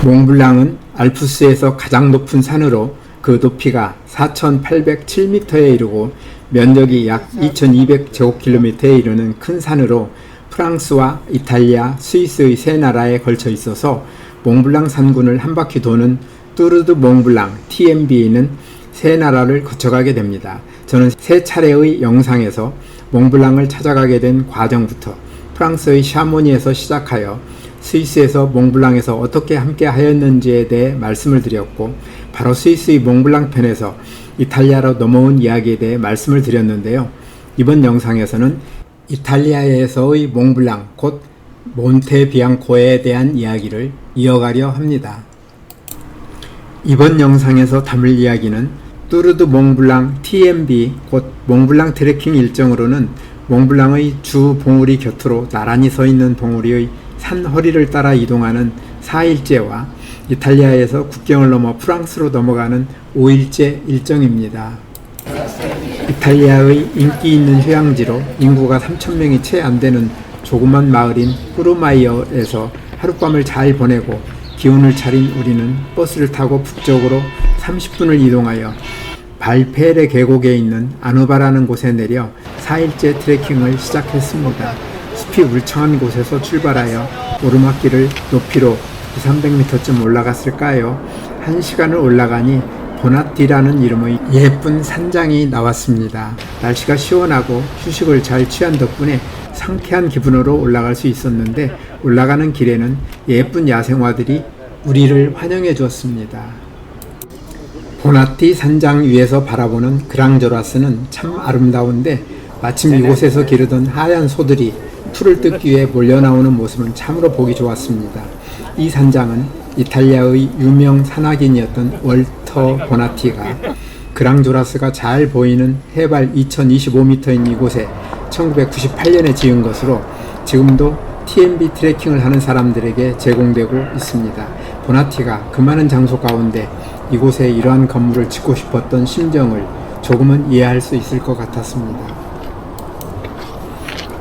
몽블랑은 알프스에서 가장 높은 산으로 그 높이가 4,807m에 이르고 면적이 약 2,200제곱킬로미터에 이르는 큰 산으로 프랑스와 이탈리아, 스위스의 세 나라에 걸쳐 있어서 몽블랑 산군을 한 바퀴 도는 뚜르드 몽블랑 TMB는 세 나라를 거쳐가게 됩니다. 저는 세 차례의 영상에서 몽블랑을 찾아가게 된 과정부터 프랑스의 샤모니에서 시작하여 스위스에서 몽블랑에서 어떻게 함께 하였는지에 대해 말씀을 드렸고, 바로 스위스의 몽블랑 편에서 이탈리아로 넘어온 이야기에 대해 말씀을 드렸는데요. 이번 영상에서는 이탈리아에서의 몽블랑, 곧 몬테비앙코에 대한 이야기를 이어가려 합니다. 이번 영상에서 담을 이야기는 뚜르드 몽블랑 TMB, 곧 몽블랑 트레킹 일정으로는 몽블랑의 주 봉우리 곁으로 나란히 서 있는 봉우리의 산 허리를 따라 이동하는 4일째와 이탈리아에서 국경을 넘어 프랑스로 넘어가는 5일째 일정입니다. 이탈리아의 인기 있는 휴양지로 인구가 3,000명이 채 안 되는 조그만 마을인 꾸르마이어에서 하룻밤을 잘 보내고 기운을 차린 우리는 버스를 타고 북쪽으로 30분을 이동하여 발페레 계곡에 있는 아누바라는 곳에 내려 4일째 트레킹을 시작했습니다. 숲이 울창한 곳에서 출발하여 오르막길을 높이로 200~300m쯤 올라갔을까요? 1시간을 올라가니 보나티라는 이름의 예쁜 산장이 나왔습니다. 날씨가 시원하고 휴식을 잘 취한 덕분에 상쾌한 기분으로 올라갈 수 있었는데, 올라가는 길에는 예쁜 야생화들이 우리를 환영해 주었습니다. 보나티 산장 위에서 바라보는 그랑조라스는 참 아름다운데, 마침 이곳에서 기르던 하얀 소들이 풀을 뜯기 위해 몰려나오는 모습은 참으로 보기 좋았습니다. 이 산장은 이탈리아의 유명 산악인이었던 월터 보나티가 그랑조라스가 잘 보이는 해발 2025m인 이곳에 1998년에 지은 것으로 지금도 TMB 트레킹을 하는 사람들에게 제공되고 있습니다. 보나티가 그 많은 장소 가운데 이곳에 이러한 건물을 짓고 싶었던 심정을 조금은 이해할 수 있을 것 같았습니다.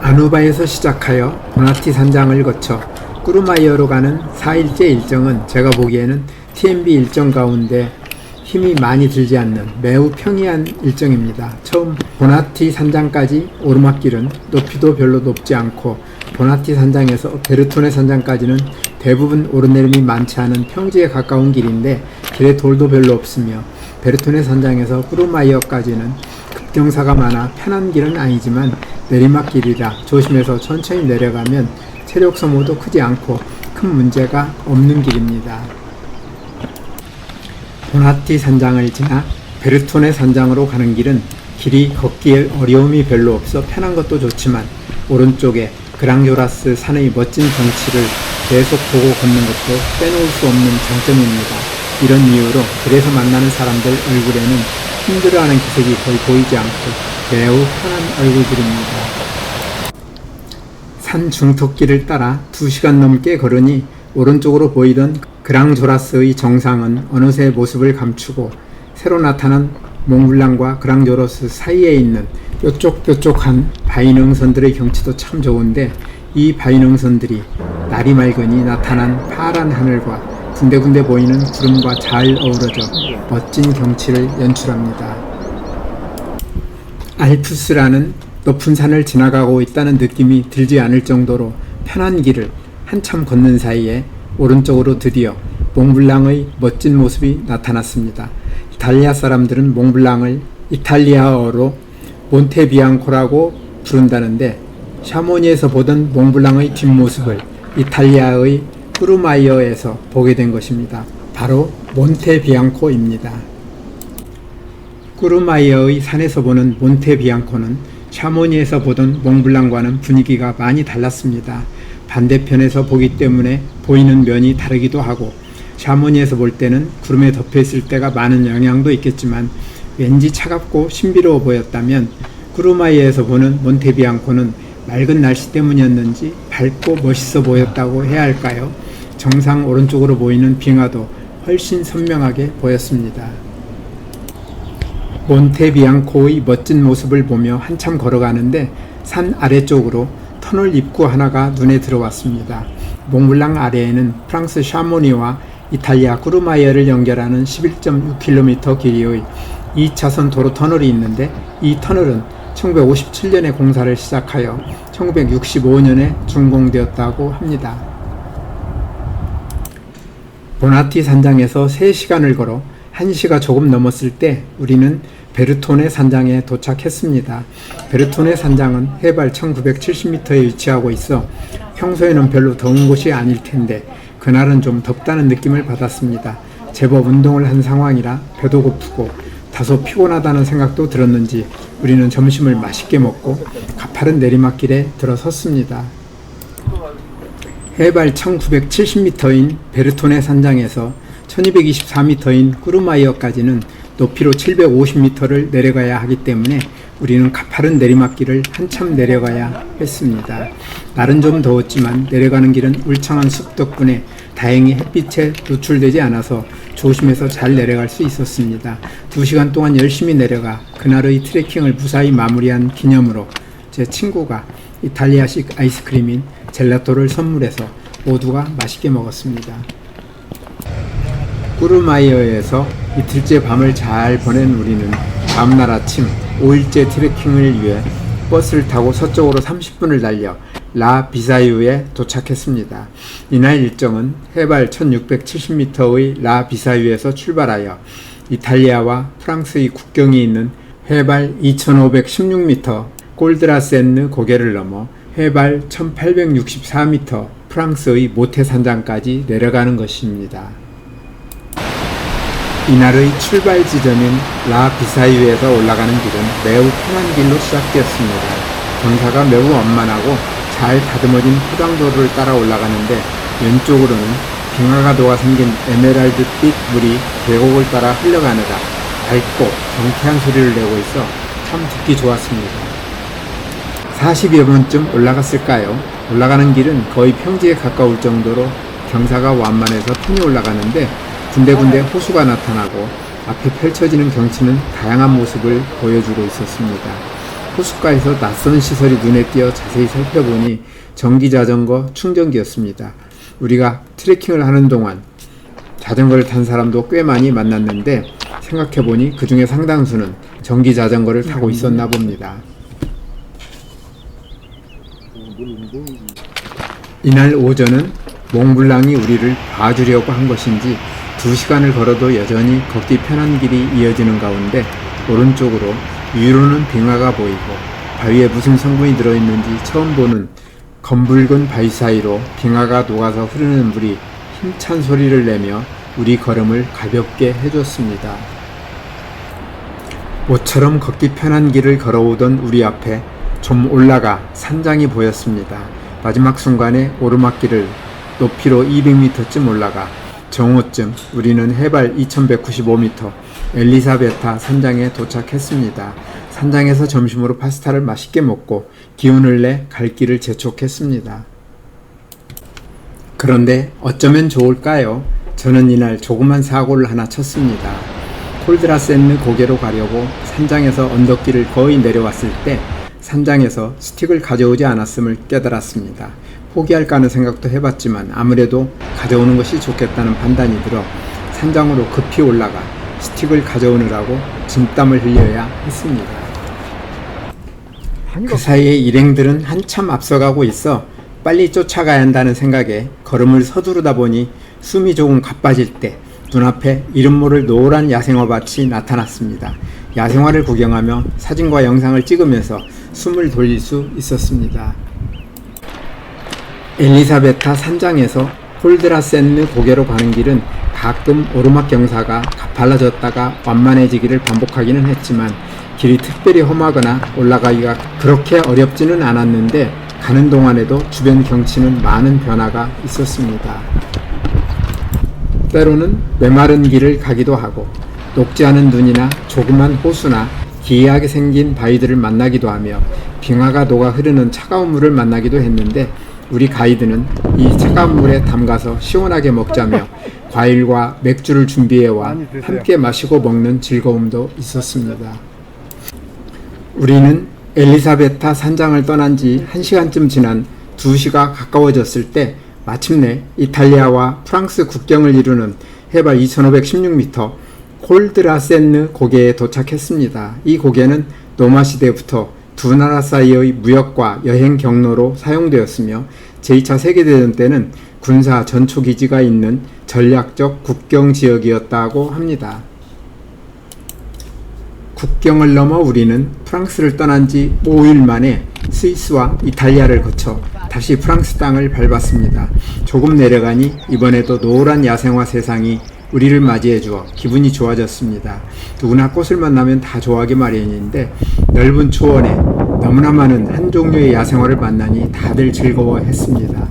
아누바에서 시작하여 보나티 산장을 거쳐 꾸르마이어로 가는 4일째 일정은 제가 보기에는 TMB 일정 가운데 힘이 많이 들지 않는 매우 평이한 일정입니다. 처음 보나티 산장까지 오르막길은 높이도 별로 높지 않고, 보나티 산장에서 베르토네 산장까지는 대부분 오르내림이 많지 않은 평지에 가까운 길인데 길에 돌도 별로 없으며, 베르토네 산장에서 꾸르마이어까지는 급경사가 많아 편한 길은 아니지만 내리막길이라 조심해서 천천히 내려가면 체력 소모도 크지 않고 큰 문제가 없는 길입니다. 보나티 산장을 지나 베르토네 산장으로 가는 길은 길이 걷기에 어려움이 별로 없어 편한 것도 좋지만, 오른쪽에 그랑조라스 산의 멋진 경치를 계속 보고 걷는 것도 빼놓을 수 없는 장점입니다. 이런 이유로 길에서 만나는 사람들 얼굴에는 힘들어하는 기색이 거의 보이지 않고 매우 편한 얼굴들입니다. 산 중턱길을 따라 2시간 넘게 걸으니 오른쪽으로 보이던 그랑조라스의 정상은 어느새 모습을 감추고, 새로 나타난 몽블랑과 그랑조라스 사이에 있는 뾰족뾰족한 바위능선들의 경치도 참 좋은데, 이 바위능선들이 날이 맑으니 나타난 파란 하늘과 군데군데 보이는 구름과 잘 어우러져 멋진 경치를 연출합니다. 알프스라는 높은 산을 지나가고 있다는 느낌이 들지 않을 정도로 편한 길을 한참 걷는 사이에 오른쪽으로 드디어 몽블랑의 멋진 모습이 나타났습니다. 이탈리아 사람들은 몽블랑을 이탈리아어로 몬테비앙코라고 부른다는데, 샤모니에서 보던 몽블랑의 뒷모습을 이탈리아의 꾸르마이어에서 보게 된 것입니다. 바로 몬테비앙코입니다. 꾸르마이어의 산에서 보는 몬테비앙코는 샤모니에서 보던 몽블랑과는 분위기가 많이 달랐습니다. 반대편에서 보기 때문에 보이는 면이 다르기도 하고, 샤모니에서 볼 때는 구름에 덮여 있을 때가 많은 영향도 있겠지만 왠지 차갑고 신비로워 보였다면, 꾸르마이어에서 보는 몬테비앙코는 맑은 날씨 때문이었는지 밝고 멋있어 보였다고 해야 할까요? 정상 오른쪽으로 보이는 빙하도 훨씬 선명하게 보였습니다. 몬테비앙코의 멋진 모습을 보며 한참 걸어가는데 산 아래쪽으로 터널 입구 하나가 눈에 들어왔습니다. 몽블랑 아래에는 프랑스 샤모니와 이탈리아 구르마이어를 연결하는 11.6km 길이의 2차선 도로 터널이 있는데, 이 터널은 1957년에 공사를 시작하여 1965년에 준공되었다고 합니다. 보나티 산장에서 3시간을 걸어 1시가 조금 넘었을 때 우리는 베르토네 산장에 도착했습니다. 베르토네 산장은 해발 1970m에 위치하고 있어 평소에는 별로 더운 곳이 아닐 텐데 그날은 좀 덥다는 느낌을 받았습니다. 제법 운동을 한 상황이라 배도 고프고 다소 피곤하다는 생각도 들었는지 우리는 점심을 맛있게 먹고 가파른 내리막길에 들어섰습니다. 해발 1970m인 베르토네 산장에서 1224m인 구르마이어까지는 높이로 750m를 내려가야 하기 때문에 우리는 가파른 내리막길을 한참 내려가야 했습니다. 날은 좀 더웠지만 내려가는 길은 울창한 숲 덕분에 다행히 햇빛에 노출되지 않아서 조심해서 잘 내려갈 수 있었습니다. 2시간 동안 열심히 내려가 그날의 트레킹을 무사히 마무리한 기념으로 제 친구가 이탈리아식 아이스크림인 젤라또를 선물해서 모두가 맛있게 먹었습니다. 구르마이어에서 이틀째 밤을 잘 보낸 우리는 다음날 아침 5일째 트레킹을 위해 버스를 타고 서쪽으로 30분을 달려 라 비사유에 도착했습니다. 이날 일정은 해발 1670m의 라 비사유에서 출발하여 이탈리아와 프랑스의 국경이 있는 해발 2516m 꼴드라센느 고개를 넘어 해발 1864m 프랑스의 모테 산장까지 내려가는 것입니다. 이날의 출발 지점인 라 비사유에서 올라가는 길은 매우 편한 길로 시작되었습니다. 경사가 매우 완만하고 잘 다듬어진 포장도로를 따라 올라가는데 왼쪽으로는 빙하가도가 생긴 에메랄드빛 물이 계곡을 따라 흘러가느라 밝고 경쾌한 소리를 내고 있어 참 듣기 좋았습니다. 40여 번쯤 올라갔을까요? 올라가는 길은 거의 평지에 가까울 정도로 경사가 완만해서 편히 올라가는데 군데군데 호수가 나타나고 앞에 펼쳐지는 경치는 다양한 모습을 보여주고 있었습니다. 호숫가에서 낯선 시설이 눈에 띄어 자세히 살펴보니 전기자전거 충전기였습니다. 우리가 트레킹을 하는 동안 자전거를 탄 사람도 꽤 많이 만났는데 생각해보니 그 중에 상당수는 전기자전거를 타고 있었나 봅니다. 이날 오전은 몽블랑이 우리를 봐주려고 한 것인지 2시간을 걸어도 여전히 걷기 편한 길이 이어지는 가운데 오른쪽으로 위로는 빙하가 보이고 바위에 무슨 성분이 들어있는지 처음 보는 검붉은 바위 사이로 빙하가 녹아서 흐르는 물이 힘찬 소리를 내며 우리 걸음을 가볍게 해줬습니다. 모처럼 걷기 편한 길을 걸어오던 우리 앞에 좀 올라가 산장이 보였습니다. 마지막 순간에 오르막길을 높이로 200m쯤 올라가 정오쯤 우리는 해발 2195m 엘리사베타 산장에 도착했습니다. 산장에서 점심으로 파스타를 맛있게 먹고 기운을 내 갈 길을 재촉했습니다. 그런데 어쩌면 좋을까요? 저는 이날 조그만 사고를 하나 쳤습니다. 콜드라센느 고개로 가려고 산장에서 언덕길을 거의 내려왔을 때 산장에서 스틱을 가져오지 않았음을 깨달았습니다. 포기할까 하는 생각도 해봤지만 아무래도 가져오는 것이 좋겠다는 판단이 들어 산장으로 급히 올라가 스틱을 가져오느라고 진땀을 흘려야 했습니다. 그 사이에 일행들은 한참 앞서가고 있어 빨리 쫓아가야 한다는 생각에 걸음을 서두르다 보니 숨이 조금 가빠질 때 눈앞에 이름 모를 노란 야생화밭이 나타났습니다. 야생화를 구경하며 사진과 영상을 찍으면서 숨을 돌릴 수 있었습니다. 엘리사베타 산장에서 콜드라센느 고개로 가는 길은 가끔 오르막 경사가 가팔라졌다가 완만해지기를 반복하기는 했지만 길이 특별히 험하거나 올라가기가 그렇게 어렵지는 않았는데 가는 동안에도 주변 경치는 많은 변화가 있었습니다. 때로는 메마른 길을 가기도 하고 녹지 않은 눈이나 조그만 호수나 기이하게 생긴 바위들을 만나기도 하며 빙하가 녹아 흐르는 차가운 물을 만나기도 했는데 우리 가이드는 이 차가운 물에 담가서 시원하게 먹자며 과일과 맥주를 준비해와 함께 마시고 먹는 즐거움도 있었습니다. 우리는 엘리사베타 산장을 떠난 지 1시간쯤 지난 2시가 가까워졌을 때 마침내 이탈리아와 프랑스 국경을 이루는 해발 2516m 콜드라센느 고개에 도착했습니다. 이 고개는 로마 시대부터 두 나라 사이의 무역과 여행 경로로 사용되었으며 제2차 세계대전 때는 군사 전초기지가 있는 전략적 국경 지역이었다고 합니다. 국경을 넘어 우리는 프랑스를 떠난 지 5일 만에 스위스와 이탈리아를 거쳐 다시 프랑스 땅을 밟았습니다. 조금 내려가니 이번에도 노란 야생화 세상이 우리를 맞이해 주어 기분이 좋아졌습니다. 누구나 꽃을 만나면 다 좋아하기 마련인데 넓은 초원에 너무나 많은 한 종류의 야생화를 만나니 다들 즐거워했습니다.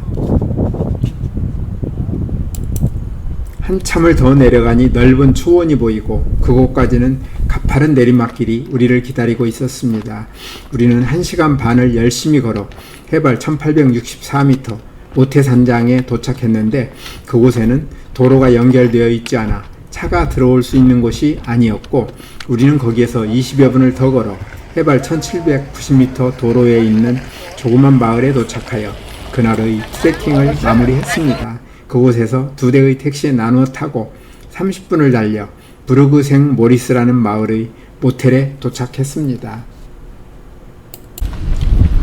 한참을 더 내려가니 넓은 초원이 보이고 그곳까지는 가파른 내리막길이 우리를 기다리고 있었습니다. 우리는 1시간 반을 열심히 걸어 해발 1864m 모태산장에 도착했는데 그곳에는 도로가 연결되어 있지 않아 차가 들어올 수 있는 곳이 아니었고 우리는 거기에서 20여 분을 더 걸어 해발 1790m 도로에 있는 조그만 마을에 도착하여 그날의 트레킹을 마무리했습니다. 그곳에서 두 대의 택시에 나누어 타고 30분을 달려 브르그생 모리스라는 마을의 모텔에 도착했습니다.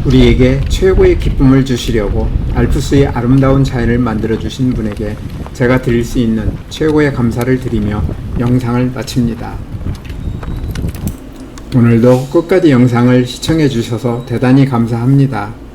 우리에게 최고의 기쁨을 주시려고 알프스의 아름다운 자연을 만들어 주신 분에게 제가 드릴 수 있는 최고의 감사를 드리며 영상을 마칩니다. 오늘도 끝까지 영상을 시청해 주셔서 대단히 감사합니다.